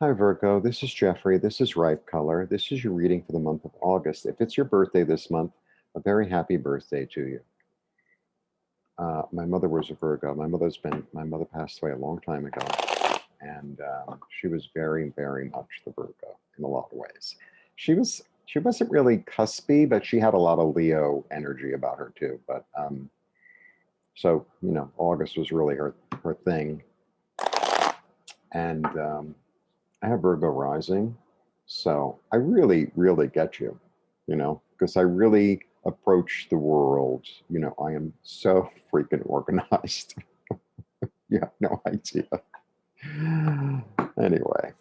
Hi Virgo, this is Jeffrey. This is Ripe Color. This is your reading for the month of August. If it's your birthday this month, a very happy birthday to you. My mother was a Virgo. My mother passed away a long time ago, and she was very, very much the Virgo in a lot of ways. She wasn't really cuspy, but she had a lot of Leo energy about her too. But so August was really her thing, and I have Virgo rising, so I really, really get you, because I really approach the world. I am so freaking organized. You have no idea. Anyway,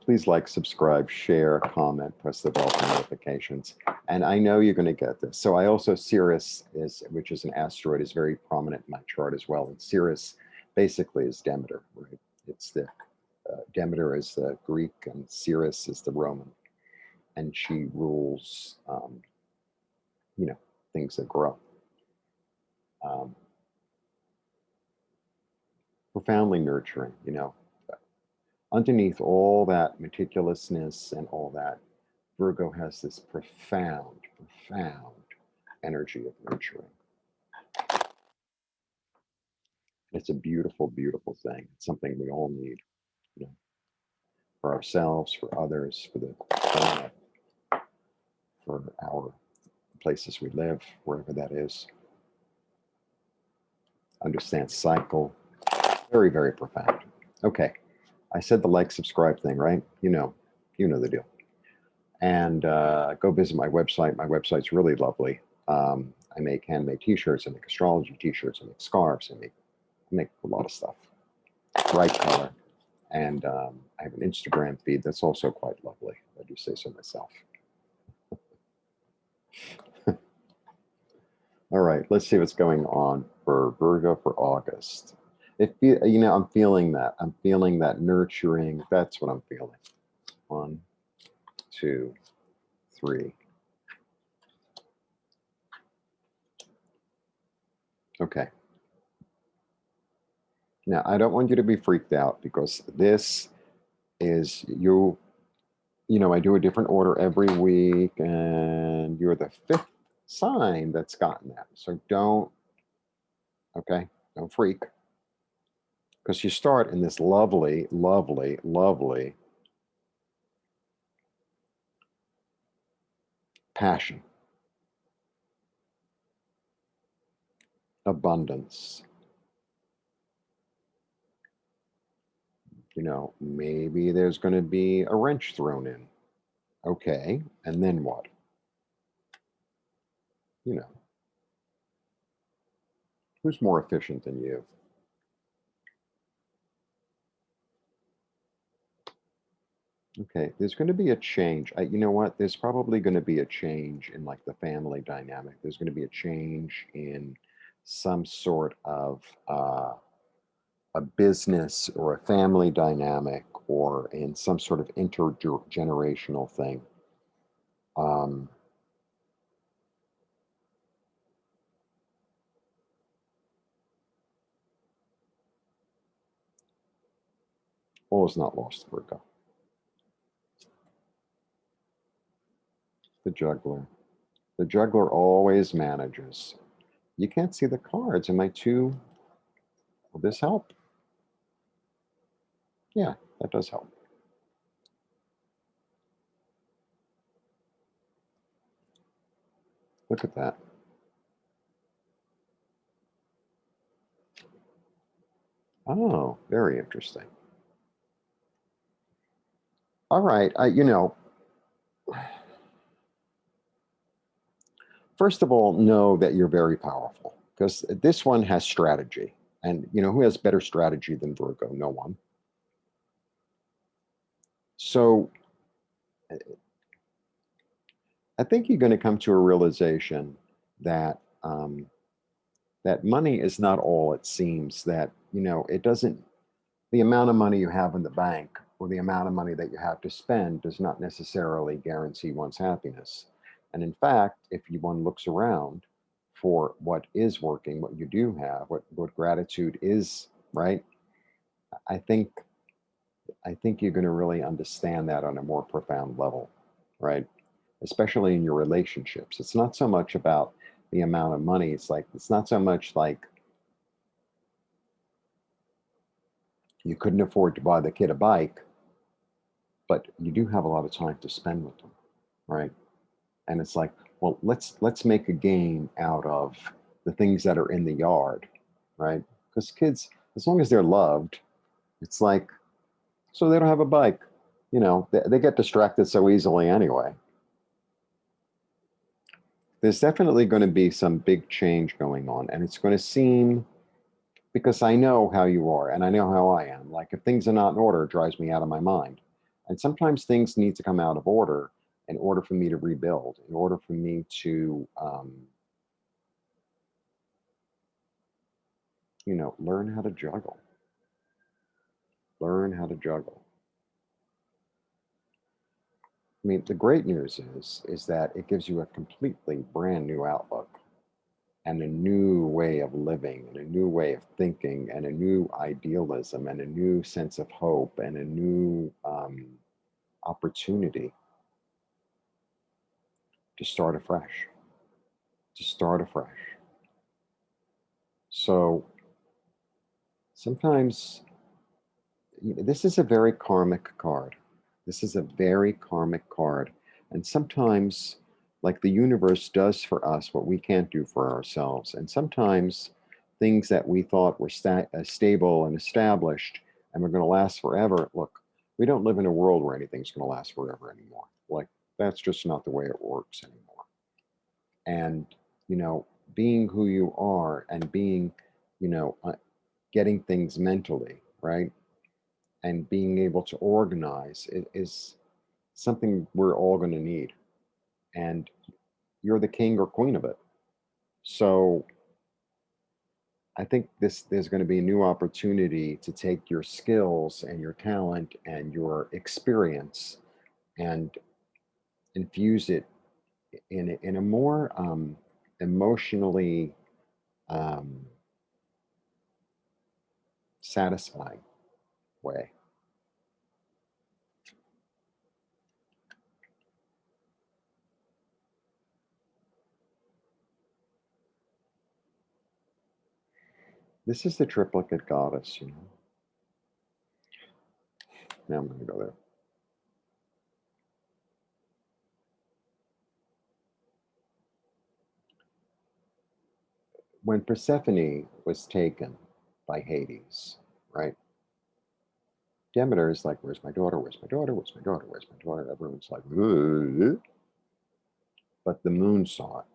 please like, subscribe, share, comment, press the bell for notifications. And I know you're going to get this. So I also, Sirius which is an asteroid, is very prominent in my chart as well. And Sirius basically is Demeter, right? It's the Demeter is the Greek and Sirius is the Roman, and she rules, things that grow. Profoundly nurturing, underneath all that meticulousness and all that, Virgo has this profound energy of nurturing. It's a beautiful, beautiful thing. It's something we all need, for ourselves, for others, for the planet, for our places we live, wherever that is. Understand cycle. Very, very profound. Okay. I said the like, subscribe thing, right? You know the deal. And go visit my website. My website's really lovely. I make handmade t-shirts, I make astrology t-shirts, I make scarves, I make a lot of stuff. Bright color. And I have an Instagram feed that's also quite lovely. I do say so myself. All right, let's see what's going on for Virgo for August. I'm feeling that. I'm feeling that nurturing. That's what I'm feeling. 1, 2, 3. Okay. Now, I don't want you to be freaked out, because this is I do a different order every week, and you're the 5th sign that's gotten that. So don't freak, because you start in this lovely, lovely, lovely passion, abundance. Maybe there's going to be a wrench thrown in. Okay, and then what? Who's more efficient than you? Okay, there's going to be a change. You know what? There's probably going to be a change in like the family dynamic. There's going to be a change in some sort of a business or a family dynamic, or in some sort of intergenerational thing. All is not lost, Virgo. The juggler. The juggler always manages. You can't see the cards. Am I too... Will this help? Yeah, that does help. Look at that. Oh, very interesting. All right. First of all, know that you're very powerful, because this one has strategy. And, who has better strategy than Virgo? No one. So I think you're going to come to a realization that that money is not all it seems. That, it doesn't, the amount of money you have in the bank or the amount of money that you have to spend does not necessarily guarantee one's happiness. And in fact, if one looks around, for what is working, what you do have, what gratitude is, right? I think I think you're going to really understand that on a more profound level, right? Especially in your relationships. It's not so much about the amount of money. It's not so much like you couldn't afford to buy the kid a bike, but you do have a lot of time to spend with them, right? And it's like, well, let's make a game out of the things that are in the yard, right? Because kids, as long as they're loved, it's like, so they don't have a bike. They get distracted so easily anyway. There's definitely going to be some big change going on, and it's going to seem, because I know how you are and I know how I am. Like, if things are not in order, it drives me out of my mind. And sometimes things need to come out of order in order for me to rebuild, in order for me to, learn how to juggle. Learn how to juggle. I mean, the great news is that it gives you a completely brand new outlook and a new way of living and a new way of thinking and a new idealism and a new sense of hope and a new opportunity to start afresh, to start afresh. So sometimes this is a very karmic card. This is a very karmic card. And sometimes, like, the universe does for us what we can't do for ourselves. And sometimes things that we thought were stable and established and were going to last forever, look, we don't live in a world where anything's going to last forever anymore. Like, that's just not the way it works anymore. And, being who you are and being, you know, uh, getting things mentally, right? And being able to organize is something we're all going to need. And you're the king or queen of it. So I think there's going to be a new opportunity to take your skills and your talent and your experience and infuse it in a more emotionally um, satisfying way. This is the triplicate goddess. Now I'm going to go there. When Persephone was taken by Hades, right? Demeter is like, where's my daughter? Where's my daughter? Where's my daughter? Where's my daughter? Everyone's like, ugh. But the moon saw it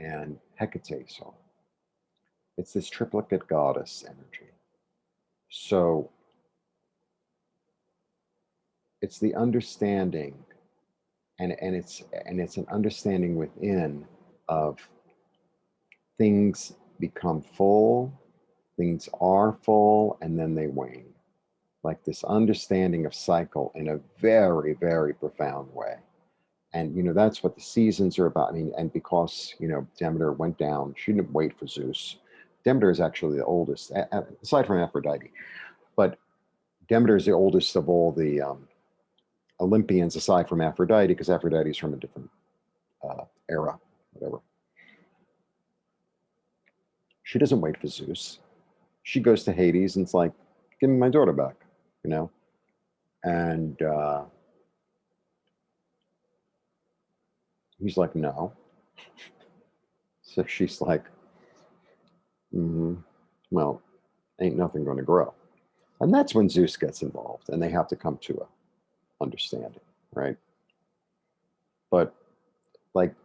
and Hecate saw it. It's this triplicate goddess energy. So it's the understanding, and it's an understanding within of things become full, things are full, and then they wane. Like this understanding of cycle in a very, very profound way. And that's what the seasons are about. I mean, and because Demeter went down, she didn't wait for Zeus. Demeter is actually the oldest, aside from Aphrodite. But Demeter is the oldest of all the Olympians, aside from Aphrodite, because Aphrodite is from a different era, whatever. She doesn't wait for Zeus. She goes to Hades and it's like, give me my daughter back, you know? And he's like, no. So she's like, well, ain't nothing going to grow. And that's when Zeus gets involved and they have to come to a understanding, right? But like,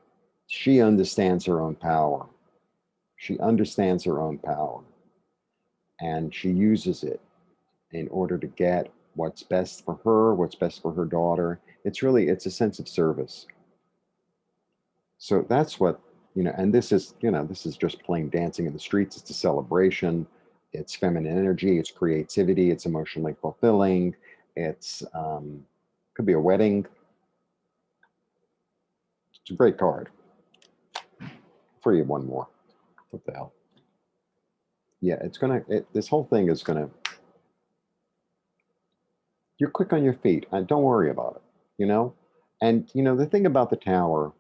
she understands her own power. She understands her own power and she uses it in order to get what's best for her, what's best for her daughter. It's a sense of service. So that's what, and this is just plain dancing in the streets. It's a celebration. It's feminine energy. It's creativity. It's emotionally fulfilling. It's, could be a wedding. It's a great card. throw you one more. What the hell? Yeah, this whole thing is gonna, you're quick on your feet. Don't worry about it, you know? And, the thing about the tower,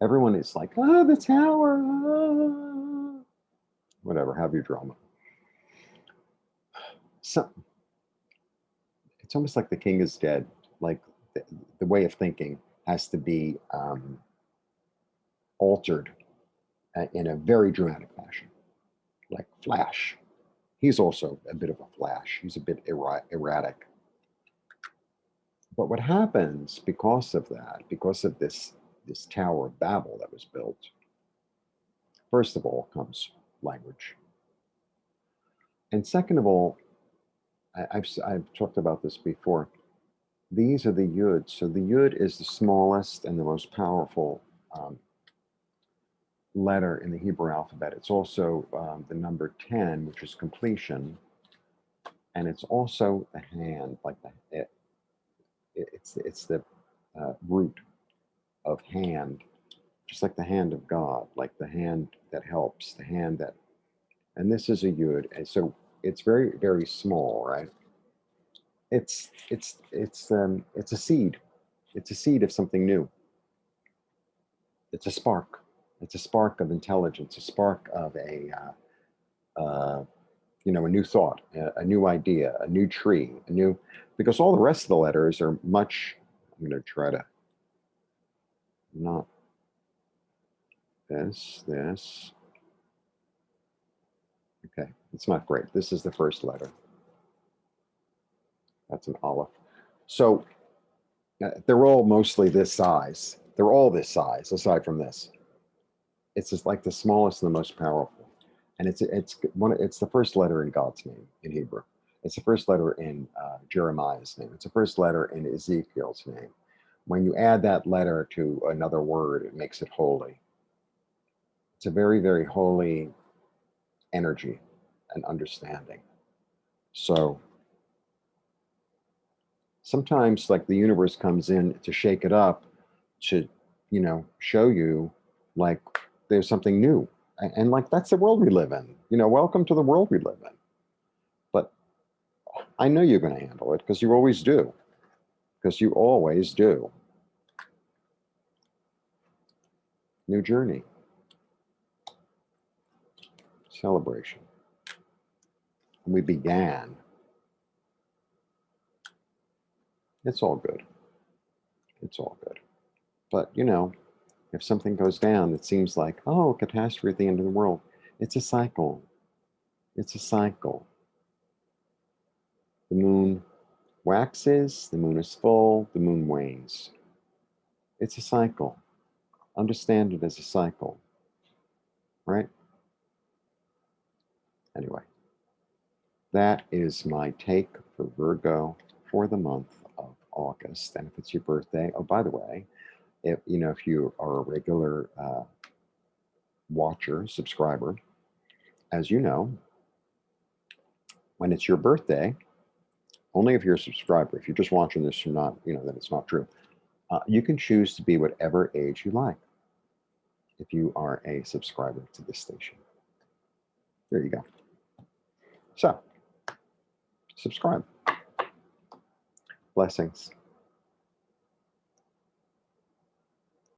everyone is like, oh, the tower, ah. Whatever, have your drama. So, it's almost like the king is dead. Like the way of thinking has to be altered in a very dramatic fashion, like Flash. He's also a bit of a Flash. He's a bit erratic. But what happens because of that, because of this Tower of Babel that was built, first of all comes language. And second of all, I've talked about this before. These are the yud. So the yud is the smallest and the most powerful letter in the Hebrew alphabet. It's also the number 10, which is completion. And it's also the hand, like it's the root of hand, just like the hand of God, like the hand that helps, the hand that, and this is a yud. And so it's very, very small, right? It's a seed. It's a seed of something new. It's a spark. It's a spark of intelligence, a spark of a new thought, a new idea, a new tree, because all the rest of the letters are much, I'm going to try to not this. Okay, it's not great. This is the first letter. That's an aleph. So they're all mostly this size. They're all this size, aside from this. It's just like the smallest and the most powerful. And it's the first letter in God's name in Hebrew. It's the first letter in Jeremiah's name. It's the first letter in Ezekiel's name. When you add that letter to another word, it makes it holy. It's a very, very holy energy and understanding. So sometimes, like, the universe comes in to shake it up, to show you, like, there's something new, and like, that's the world we live in. Welcome to the world we live in. But I know you're going to handle it, because you always do. New journey, celebration. We began. It's all good. But if something goes down, it seems like, oh, catastrophe at the end of the world. It's a cycle. The moon waxes, the moon is full, the moon wanes. It's a cycle. Understand it as a cycle, right? Anyway, that is my take for Virgo for the month of August. And if it's your birthday, oh, by the way, if you are a regular watcher, subscriber, as you know, when it's your birthday, only if you're a subscriber. If you're just watching this, you're not, then it's not true. You can choose to be whatever age you like if you are a subscriber to this station. There you go. So, subscribe. Blessings.